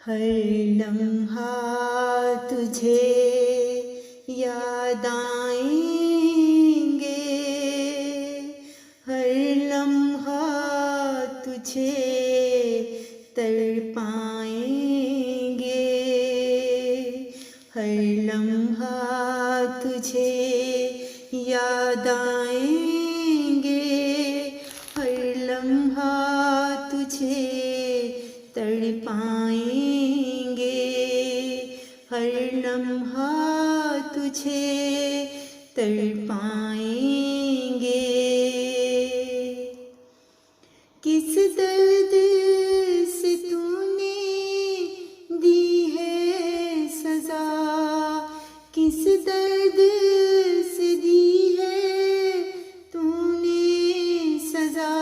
हर लम्हा तुझे याद आएंगे, हर लम्हा तुझे तड़पाएंगे, हर लम्हा तुझे याद आएंगे, हर लम्हा तुझे तड़पाएंगे, हर लम्हा तुझे तड़पाएंगे। किस दर्द से तूने दी है सजा, किस दर्द से दी है तूने सजा,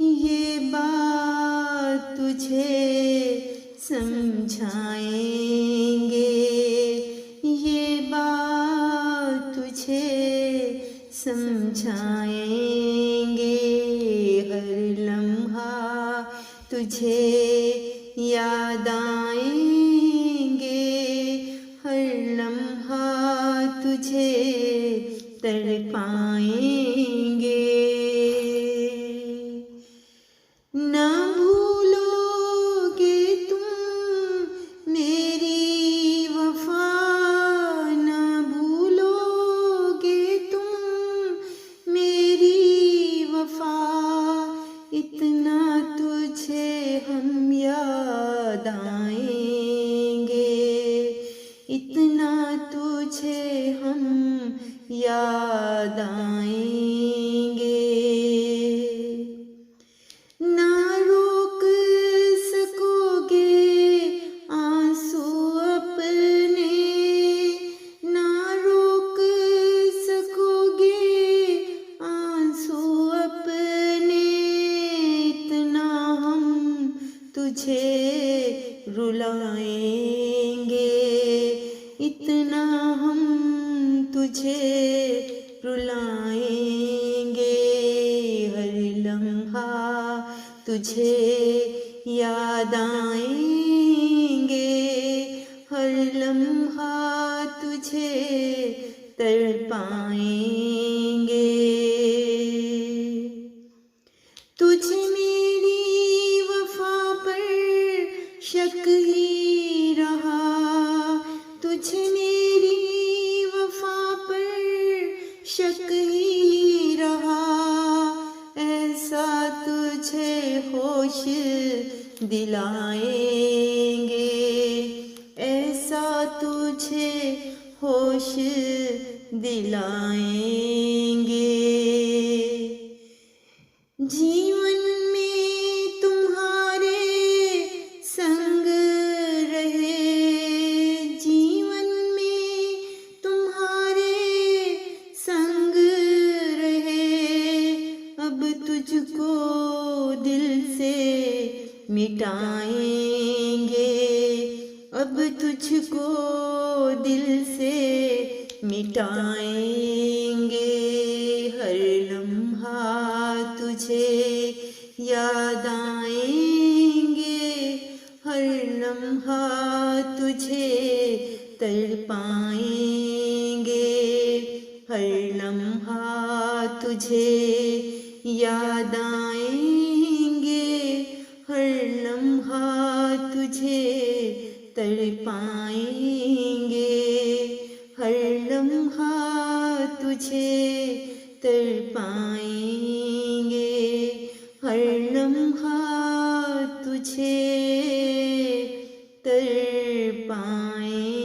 ये बात तुझे समझाएंगे, ये बात तुझे समझाएंगे। हर लम्हा तुझे याद आएंगे, हर लम्हा तुझे तड़पाएंगे। ना भूलोगे तुम मेरी वफा, ना भूलोगे तुम मेरी वफा, इतना तुझे हम याद आएंगे, इतना तुझे हम याद आएंगे। ना रोक सकोगे आंसू अपने, ना रोक सकोगे आंसू अपने, इतना हम तुझे रुलाएंगे, इतना हम तुझे रुलाएंगे। हर लम्हा तुझे याद आएंगे, हर लम्हा तुझे तड़पाएंगे। तुझ मेरी वफा पर शक ही रहा, तुझ मेरी वफा पर शक ही रहा, ऐसा तुझे होश दिलाएंगे, ऐसा तुझे होश दिलाएंगे। जीवन में तुम्हारे संग रहे, जीवन में तुम्हारे संग रहे, अब तुझको दिल से मिटाएंगे, अब तुझको दिल से मिटाएंगे। हर लम्हा तुझे याद आएंगे, हर लम्हा तुझे तड़पाएंगे, हर लम्हा तुझे याद आएंगे, हर लम्हा तुझे तड़पाएंगे, हर लम्हा तुझे तड़पाएंगे, हर लम्हा तुझे तड़पाएंगे।